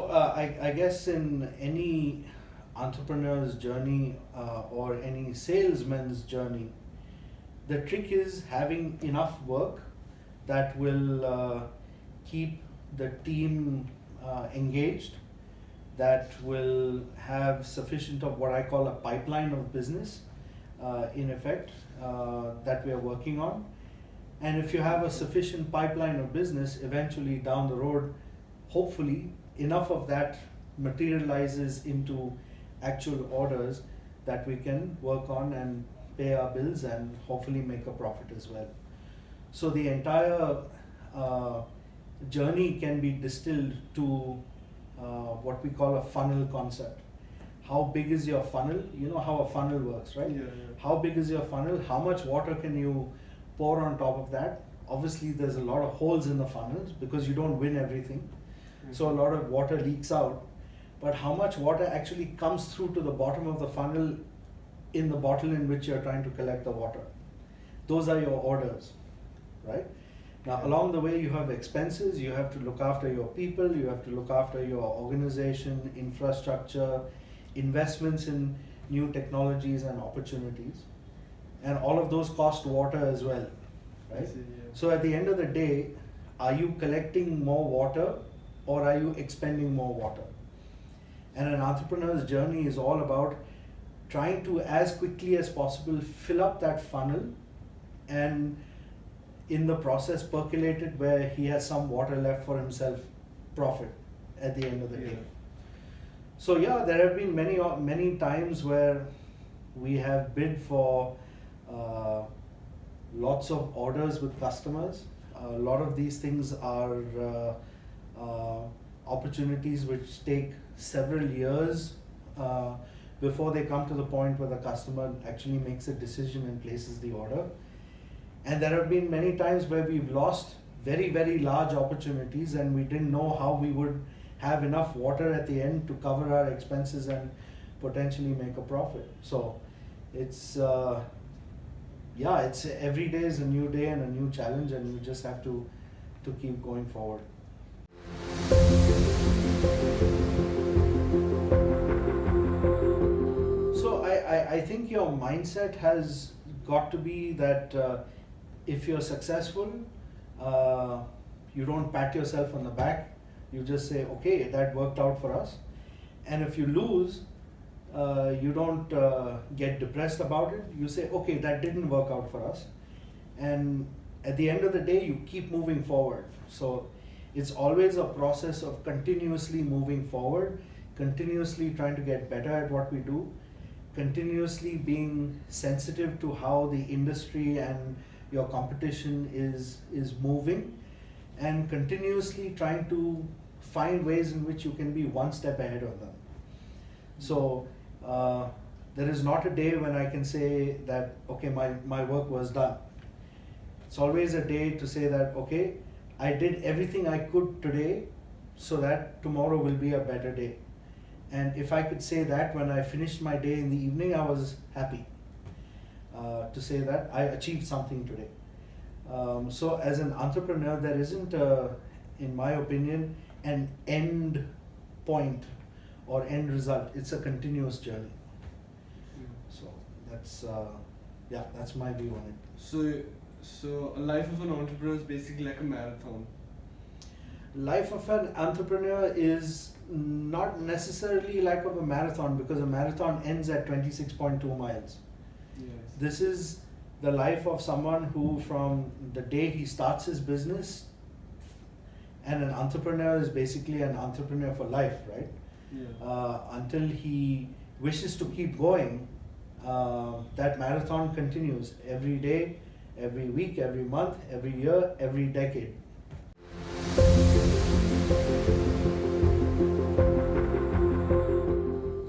I guess in any entrepreneur's journey or any salesman's journey, the trick is having enough work that will keep the team engaged, that will have sufficient of what I call a pipeline of business in effect that we are working on. And if you have a sufficient pipeline of business, eventually down the road, hopefully enough of that materializes into actual orders that we can work on and pay our bills and hopefully make a profit as well. So the entire journey can be distilled to what we call a funnel concept. How big is your funnel? You know how a funnel works, right? Yeah. How big is your funnel? How much water can you pour on top of that? Obviously there's a lot of holes in the funnels because you don't win everything. So a lot of water leaks out. But how much water actually comes through to the bottom of the funnel in the bottle in which you're trying to collect the water? Those are your orders, right? Now along the way you have expenses, you have to look after your people, you have to look after your organization, infrastructure, investments in new technologies and opportunities. And all of those cost water as well, right? So at the end of the day, are you collecting more water or are you expending more water? And an entrepreneur's journey is all about trying to, as quickly as possible, fill up that funnel and in the process percolate it where he has some water left for himself, profit at the end of the day. So yeah, there have been many times where we have bid for lots of orders with customers. A lot of these things are opportunities which take several years before they come to the point where the customer actually makes a decision and places the order. And there have been many times where we've lost very, very large opportunities and we didn't know how we would have enough water at the end to cover our expenses and potentially make a profit. So it's it's every day is a new day and a new challenge, and you just have to keep going forward. So I think your mindset has got to be that if you're successful, you don't pat yourself on the back. You just say, okay, that worked out for us. And if you lose, you don't get depressed about it. You say, okay, that didn't work out for us. And at the end of the day, you keep moving forward. So it's always a process of continuously moving forward, continuously trying to get better at what we do, continuously being sensitive to how the industry and your competition is moving, and continuously trying to find ways in which you can be one step ahead of them. So there is not a day when I can say that, okay, my work was done. It's always a day to say that, okay, I did everything I could today so that tomorrow will be a better day. And if I could say that when I finished my day in the evening, I was happy to say that I achieved something today. So as an entrepreneur, there isn't, in my opinion, an end point or end result. It's a continuous journey. So that's my view on it. So a life of an entrepreneur is basically like a marathon. Life of an entrepreneur is not necessarily like of a marathon, because a marathon ends at 26.2 miles. Yes. This is the life of someone who, from the day he starts his business, and an entrepreneur is basically an entrepreneur for life, right? Yeah. Until he wishes to keep going, that marathon continues every day, every week, every month, every year, every decade.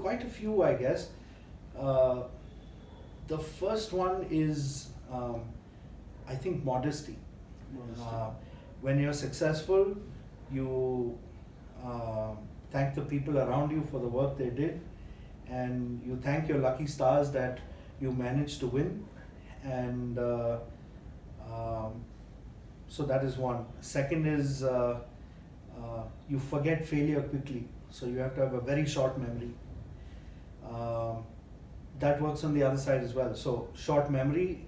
Quite a few, I guess. The first one is, I think, modesty. When you're successful, you thank the people around you for the work they did, and you thank your lucky stars that you managed to win. And so that is one. Second is you forget failure quickly. So you have to have a very short memory. That works on the other side as well. So short memory,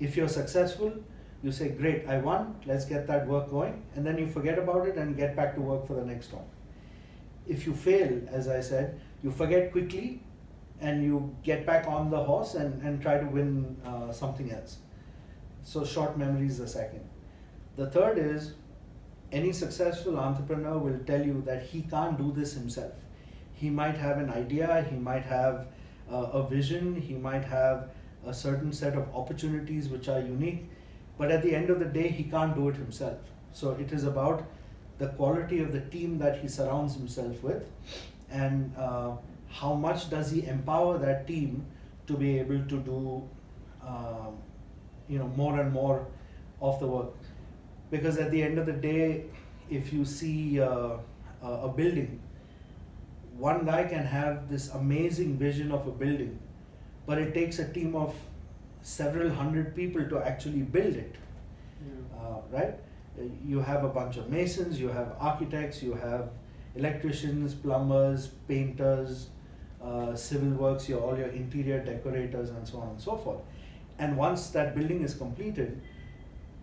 if you're successful, you say, great, I won, let's get that work going, and then you forget about it and get back to work for the next one. If you fail, as I said, you forget quickly and you get back on the horse and try to win something else. So short memory is the second. The third is, any successful entrepreneur will tell you that he can't do this himself. He might have an idea, he might have a vision, he might have a certain set of opportunities which are unique, but at the end of the day, he can't do it himself. So it is about the quality of the team that he surrounds himself with, and how much does he empower that team to be able to do more and more of the work. Because at the end of the day, if you see a building, one guy can have this amazing vision of a building, but it takes a team of several hundred people to actually build it. Right? You have a bunch of masons, you have architects, you have electricians, plumbers, painters, civil works, all your interior decorators, and so on and so forth. And once that building is completed,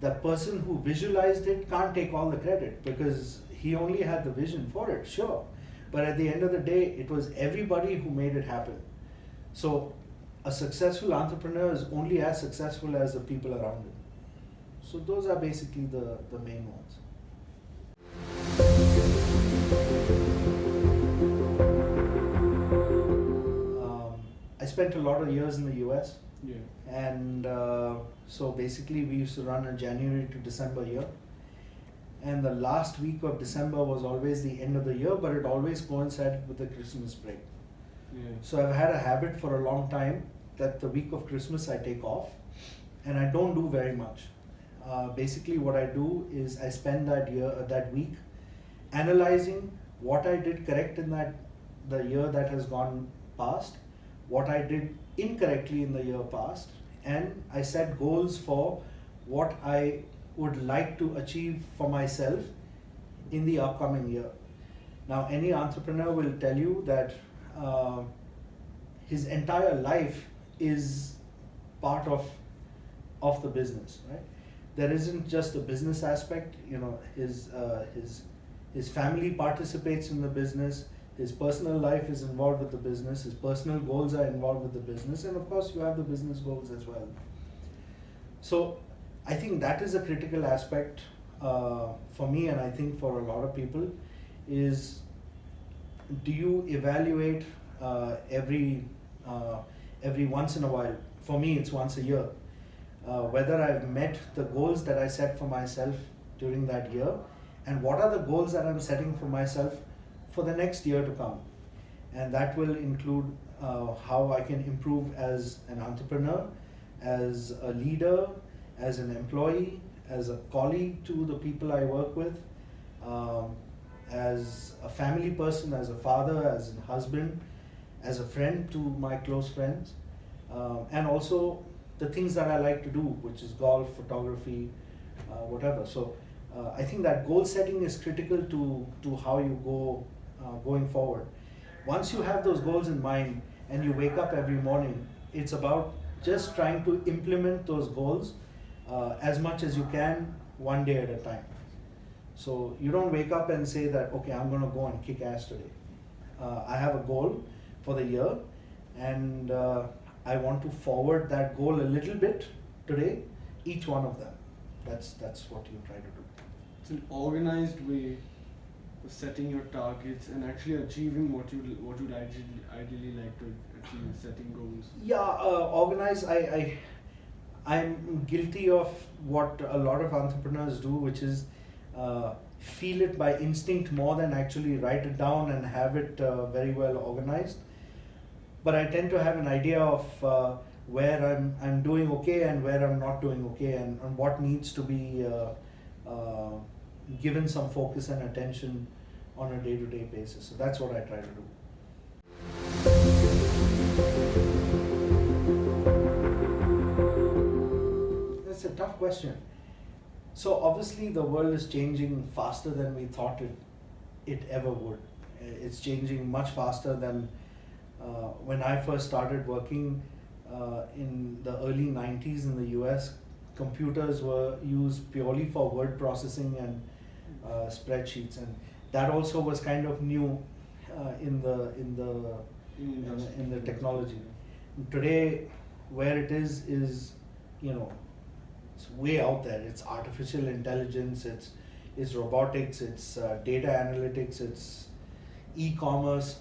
the person who visualized it can't take all the credit, because he only had the vision for it, sure. But at the end of the day, it was everybody who made it happen. So a successful entrepreneur is only as successful as the people around him. So those are basically the main ones. I spent a lot of years in the US. Yeah. And so basically we used to run a January to December year. And the last week of December was always the end of the year, but it always coincided with the Christmas break. Yeah. So I've had a habit for a long time that the week of Christmas I take off, and I don't do very much. Basically what I do is I spend that week analyzing what I did correct in the year that has gone past, what I did incorrectly in the year past, and I set goals for what I would like to achieve for myself in the upcoming year. Now, any entrepreneur will tell you that his entire life is part of the business, right? There isn't just a business aspect. His family participates in the business. His personal life is involved with the business. His personal goals are involved with the business, and of course, you have the business goals as well. So, I think that is a critical aspect for me, and I think for a lot of people, is do you evaluate every once in a while? For me, it's once a year. Whether I've met the goals that I set for myself during that year, and what are the goals that I'm setting for myself for the next year to come. And that will include how I can improve as an entrepreneur, as a leader, as an employee, as a colleague to the people I work with, as a family person, as a father, as a husband, as a friend to my close friends, and also the things that I like to do, which is golf, photography, whatever. So I think that goal setting is critical to how you go going forward. Once you have those goals in mind and you wake up every morning, it's about just trying to implement those goals as much as you can, one day at a time. So you don't wake up and say that, okay, I'm going to go and kick ass today. I have a goal for the year, and I want to forward that goal a little bit today, each one of them. That's what you try to do. It's an organized way of setting your targets and actually achieving what you'd ideally like to achieve, setting goals. Yeah, organize. I'm guilty of what a lot of entrepreneurs do, which is feel it by instinct more than actually write it down and have it very well organized. But I tend to have an idea of where I'm doing okay and where I'm not doing okay, and what needs to be given some focus and attention on a day-to-day basis. So that's what I try to do. That's a tough question. So obviously the world is changing faster than we thought it it ever would. It's changing much faster than when I first started working in the early 90s in the US. Computers were used purely for word processing and spreadsheets, and that also was kind of new in the technology. Today, where it is you know, it's way out there. It's artificial intelligence, it's robotics, it's data analytics, it's e-commerce.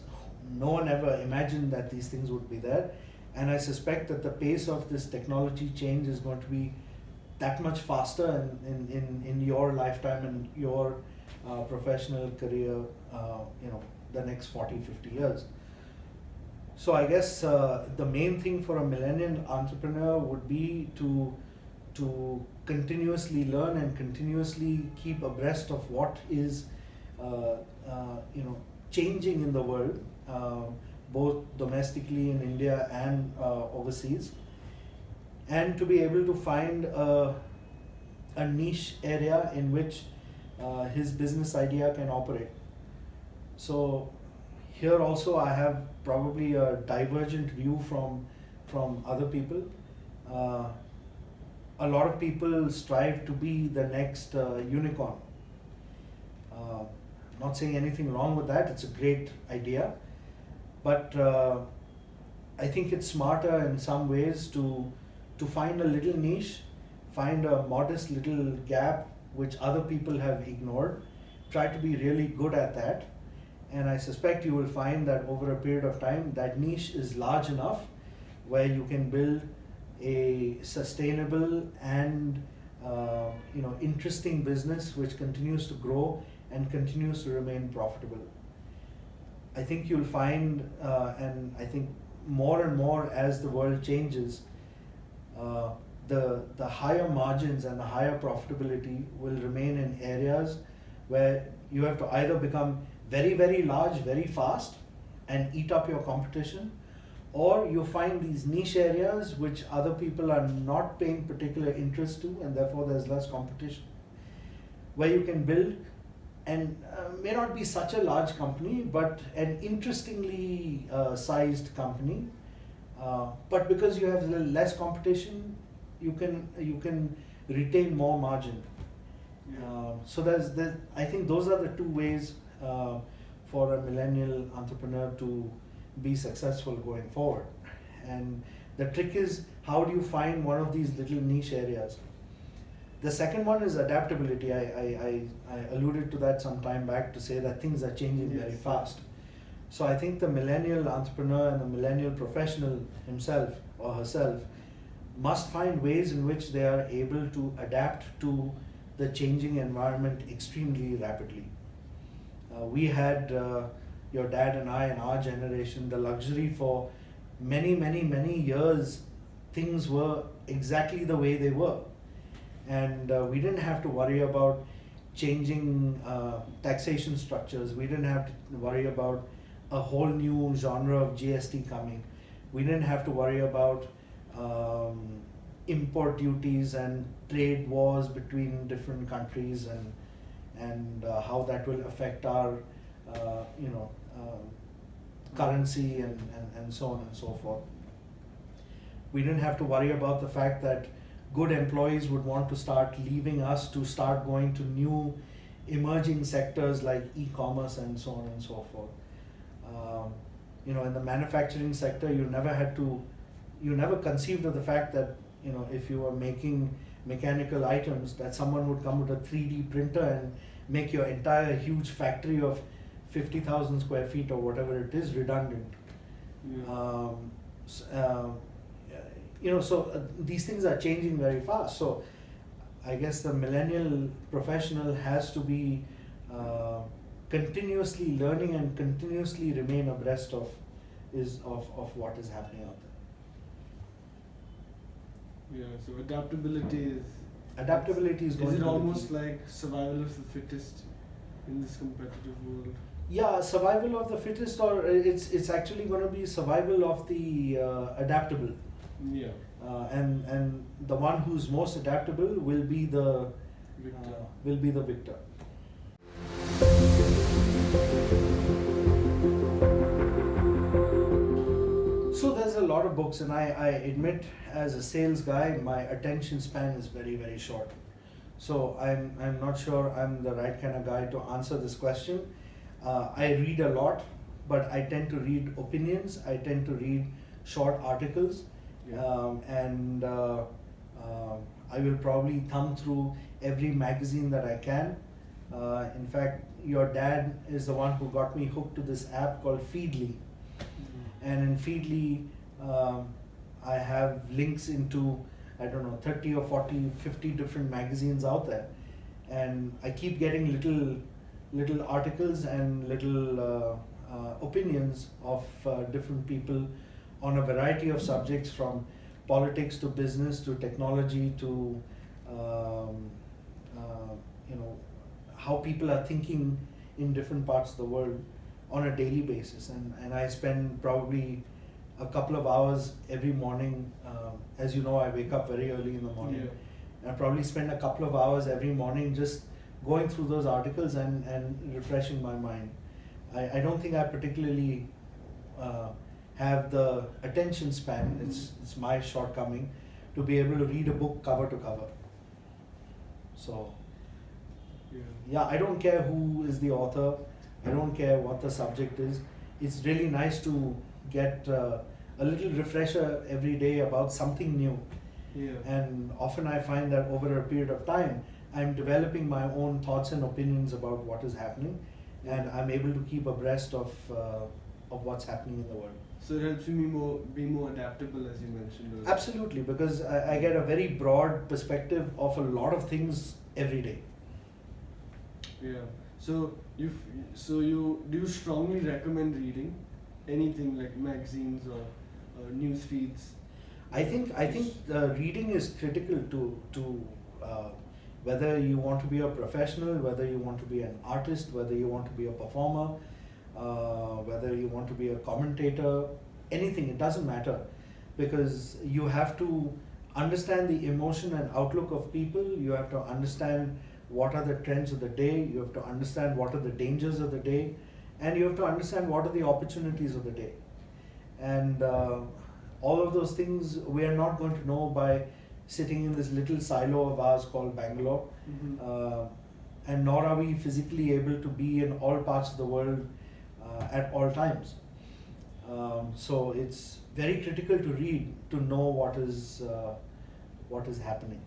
No one ever imagined that these things would be there, and I suspect that the pace of this technology change is going to be that much faster in your lifetime and your professional career, the next 40-50 years. So I guess the main thing for a millennial entrepreneur would be to continuously learn and continuously keep abreast of what is changing in the world, both domestically in India and overseas, and to be able to find a niche area in which his business idea can operate. So here also I have probably a divergent view from other people. A lot of people strive to be the next unicorn. Not saying anything wrong with that, it's a great idea, but I think it's smarter in some ways to find a little niche, find a modest little gap which other people have ignored, try to be really good at that, and I suspect you will find that over a period of time that niche is large enough where you can build a sustainable and interesting business which continues to grow and continues to remain profitable. I think you'll find, and I think more and more as the world changes, the higher margins and the higher profitability will remain in areas where you have to either become very, very large, very fast and eat up your competition, or you find these niche areas which other people are not paying particular interest to, and therefore there's less competition, where you can build and may not be such a large company, but an interestingly sized company. But because you have less competition, you can retain more margin. So I think those are the two ways for a millennial entrepreneur to be successful going forward. And the trick is, how do you find one of these little niche areas? The second one is adaptability. I alluded to that some time back to say that things are changing very fast. So I think the millennial entrepreneur and the millennial professional himself or herself must find ways in which they are able to adapt to the changing environment extremely rapidly. We had, your dad and I and our generation, the luxury for many, many, many years, things were exactly the way they were. And we didn't have to worry about changing taxation structures. We didn't have to worry about a whole new genre of GST coming. We didn't have to worry about import duties and trade wars between different countries and how that will affect our currency and so on and so forth. We didn't have to worry about the fact that good employees would want to start leaving us to start going to new emerging sectors like e-commerce and so on and so forth. In the manufacturing sector, you never conceived of the fact that if you were making mechanical items, that someone would come with a 3D printer and make your entire huge factory of 50,000 square feet or whatever it is redundant. These things are changing very fast. So I guess the millennial professional has to be continuously learning and continuously remain abreast of what is happening out there. So adaptability is going to it be almost key. like survival of the fittest in this competitive world? Yeah, survival of the fittest, or it's actually going to be survival of the adaptable. Yeah. And the one who's most adaptable will be the Victor. victor. a lot of books, and I admit, as a sales guy, my attention span is very, very short. So I'm not sure I'm the right kind of guy to answer this question. I read a lot, but I tend to read opinions. I tend to read short articles, and I will probably thumb through every magazine that I can. In fact, your dad is the one who got me hooked to this app called Feedly. And in Feedly, I have links into, I don't know, 30 or 40, 50 different magazines out there. And I keep getting little articles and little opinions of different people on a variety of subjects, from politics to business to technology to how people are thinking in different parts of the world on a daily basis. And I spend probably a couple of hours every morning. As you know, I wake up very early in the morning. Yeah. And I probably spend a couple of hours every morning just going through those articles and refreshing my mind. I don't think I particularly have the attention span, it's my shortcoming, to be able to read a book cover to cover. So, yeah, I don't care who is the author, I don't care what the subject is. It's really nice to get a little refresher every day about something new. Yeah. And often I find that over a period of time, I'm developing my own thoughts and opinions about what is happening, and I'm able to keep abreast of what's happening in the world. So it helps me be more adaptable, as you mentioned earlier. Absolutely, because I get a very broad perspective of a lot of things every day. Yeah. So do you strongly recommend reading anything like magazines or news feeds? I think reading is critical to whether you want to be a professional, whether you want to be an artist, whether you want to be a performer, whether you want to be a commentator, anything, it doesn't matter, because you have to understand the emotion and outlook of people. You have to understand what are the trends of the day, you have to understand what are the dangers of the day, and you have to understand what are the opportunities of the day. And all of those things we are not going to know by sitting in this little silo of ours called Bangalore. And nor are we physically able to be in all parts of the world at all times. So it's very critical to read to know what is happening.